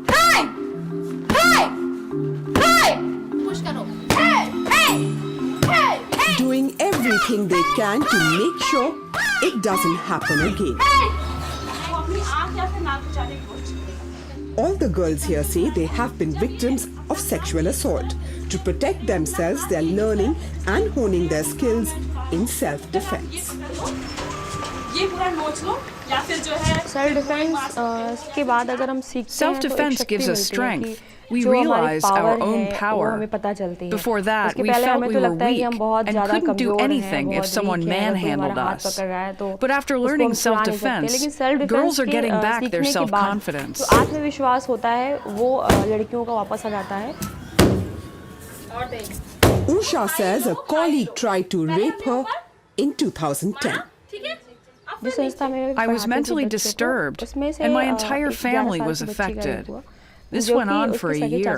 Hey! Hey! Hey! Push karo. Hey! Hey! Hey! Hey! Doing everything they can to make sure it doesn't happen again. All the girls here say they have been victims of sexual assault. To protect themselves, they are learning and honing their skills in self-defense. Self-defense gives us strength. We realize our own power. Before that, we felt we were weak and couldn't do anything if someone manhandled us. But after learning self-defense, girls are getting back their self-confidence. Usha says a colleague tried to rape her in 2010. I was mentally disturbed, and my entire family was affected. This went on for a year.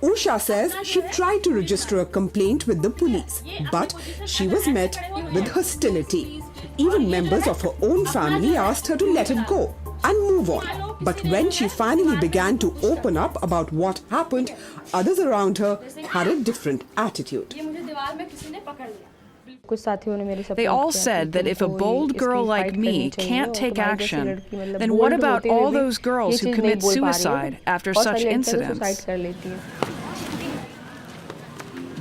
Usha says she tried to register a complaint with the police, but she was met with hostility. Even members of her own family asked her to let it go and move on. But when she finally began to open up about what happened, others around her had a different attitude. They all said that if a bold girl like me can't take action, then what about all those girls who commit suicide after such incidents?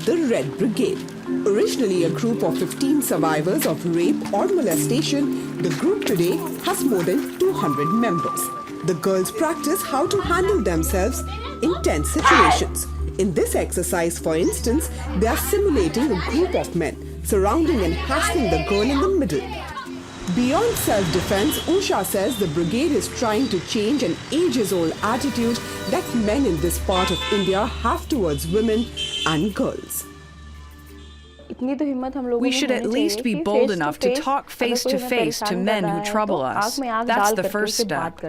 The Red Brigade. Originally a group of 15 survivors of rape or molestation, the group today has more than 200 members. The girls practice how to handle themselves in tense situations. In this exercise, for instance, they are simulating a group of men surrounding and hassling the girl in the middle. Beyond self-defense, Usha says the brigade is trying to change an ages-old attitude that men in this part of India have towards women and girls. We should at least be bold enough to talk face to face to men who trouble us. That's the first step.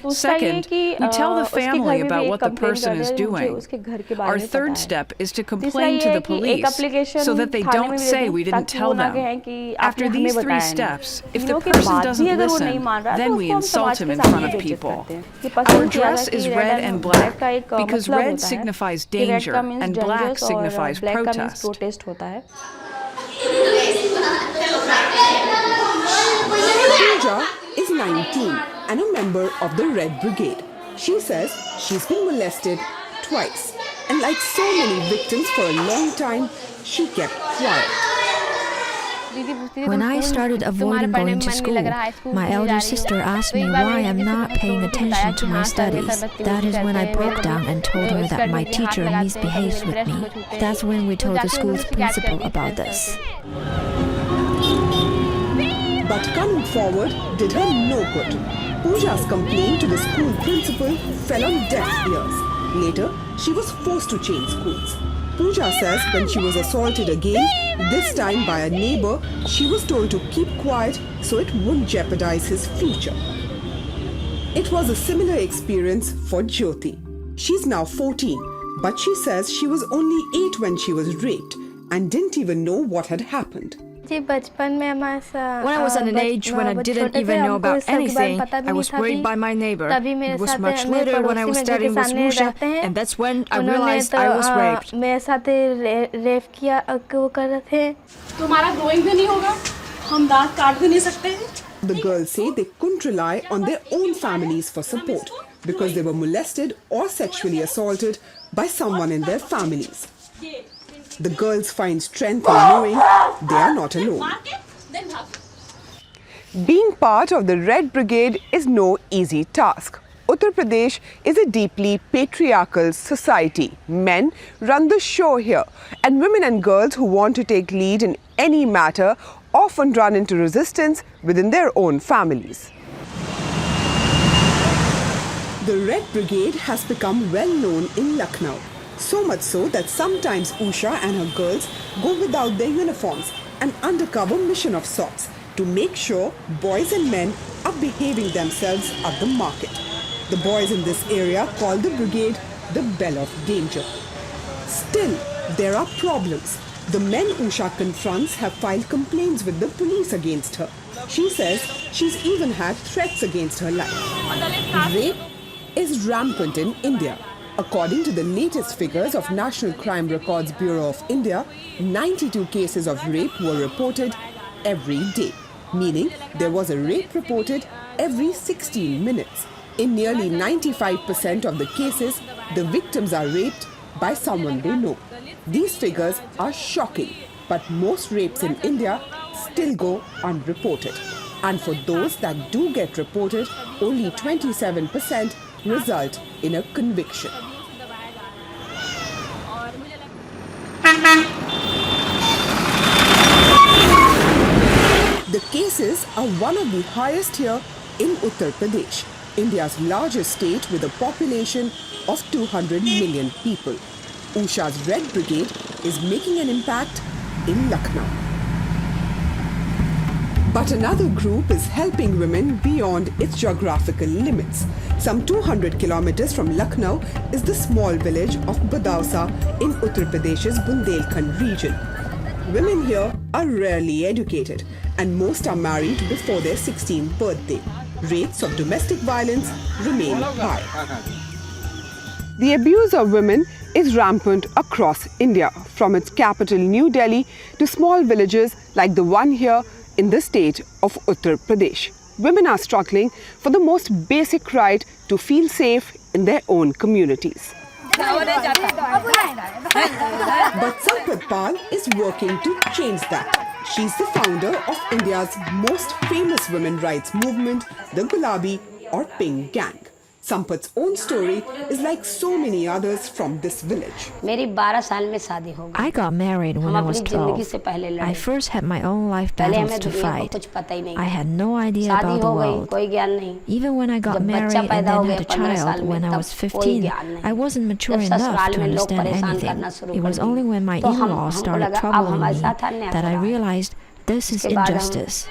Second, we tell the family about what the person is doing. Our third step is to complain to the police so that they don't say we didn't tell them. After these three steps, if the person doesn't listen, then we insult him in front of people. Our dress is red and black because red signifies danger and black signifies protest. Pooja is 19 and a member of the Red Brigade. She says she's been molested twice, and like so many victims for a long time, she kept quiet. When I started avoiding going to school, my elder sister asked me why I'm not paying attention to my studies. That is when I broke down and told her that my teacher misbehaves with me. That's when we told the school's principal about this. But coming forward did her no good. Pooja's complaint to the school principal fell on deaf ears. Later, she was forced to change schools. Pooja says when she was assaulted again, this time by a neighbor, she was told to keep quiet so it wouldn't jeopardize his future. It was a similar experience for Jyoti. She's now 14, but she says she was only 8 when she was raped and didn't even know what had happened. When I was at an age when I didn't even know about anything, I was raped by my neighbor. It was much later when I was studying with Musha, and that's when I realized I was raped. The girls say they couldn't rely on their own families for support because they were molested or sexually assaulted by someone in their families. The girls find strength in knowing they are not alone. Being part of the Red Brigade is no easy task. Uttar Pradesh is a deeply patriarchal society. Men run the show here, and women and girls who want to take lead in any matter often run into resistance within their own families. The Red Brigade has become well known in Lucknow. So much so that sometimes Usha and her girls go without their uniforms, an undercover mission of sorts, to make sure boys and men are behaving themselves at the market. The boys in this area call the brigade the Bell of Danger. Still, there are problems. The men Usha confronts have filed complaints with the police against her. She says she's even had threats against her life. Rape is rampant in India. According to the latest figures of National Crime Records Bureau of India, 92 cases of rape were reported every day, meaning there was a rape reported every 16 minutes. In nearly 95% of the cases, the victims are raped by someone they know. These figures are shocking, but most rapes in India still go unreported. And for those that do get reported, only 27% result in a conviction. The cases are one of the highest here in Uttar Pradesh, India's largest state with a population of 200 million people. Usha's Red Brigade is making an impact in Lucknow. But another group is helping women beyond its geographical limits. Some 200 kilometers from Lucknow is the small village of Badausa in Uttar Pradesh's Bundelkhand region. Women here are rarely educated and most are married before their 16th birthday. Rates of domestic violence remain high. The abuse of women is rampant across India, from its capital New Delhi to small villages like the one here in the state of Uttar Pradesh. Women are struggling for the most basic right to feel safe in their own communities. But Sampat Pal is working to change that. She's the founder of India's most famous women rights movement, the Gulabi or Pink Gang. Sampat's own story is like so many others from this village. I got married when I was 12. I first had my own life battles to fight. I had no idea about the world. Even when I got married and then had a child when I was 15, I wasn't mature enough to understand anything. It was only when my in-laws started troubling me that I realized this is injustice.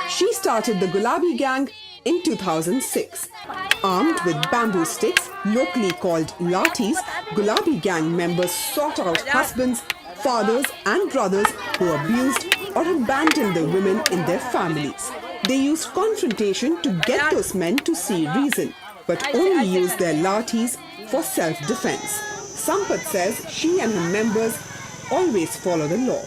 She started the Gulabi Gang in 2006. Armed with bamboo sticks, locally called lathis, Gulabi Gang members sought out husbands, fathers and brothers who abused or abandoned the women in their families. They used confrontation to get those men to see reason, but only used their lathis for self-defense. Sampat says she and her members always follow the law.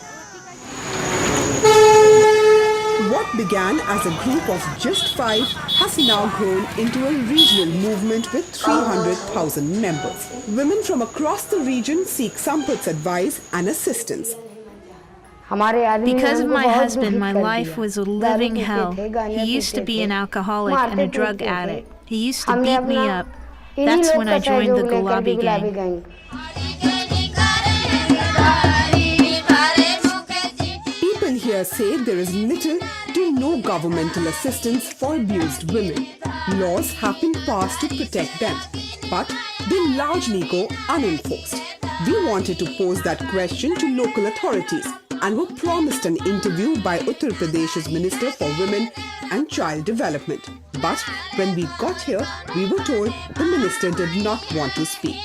What began as a group of just 5 has now grown into a regional movement with 300,000 members. Women from across the region seek Sampat's advice and assistance. Because of my husband, my life was a living hell. He used to be an alcoholic and a drug addict. He used to beat me up. That's when I joined the Gulabi Gang. People here say there is little to no governmental assistance for abused women. Laws have been passed to protect them, but they largely go unenforced. We wanted to pose that question to local authorities and were promised an interview by Uttar Pradesh's Minister for Women and Child Development. But when we got here, we were told the minister did not want to speak.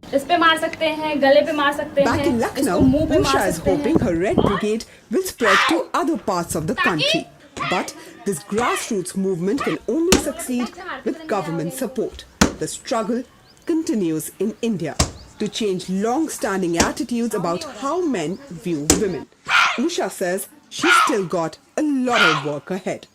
Back in Lucknow, Usha is hoping her Red Brigade will spread to other parts of the country. But this grassroots movement can only succeed with government support. The struggle continues in India to change long-standing attitudes about how men view women. Usha says she's still got a lot of work ahead.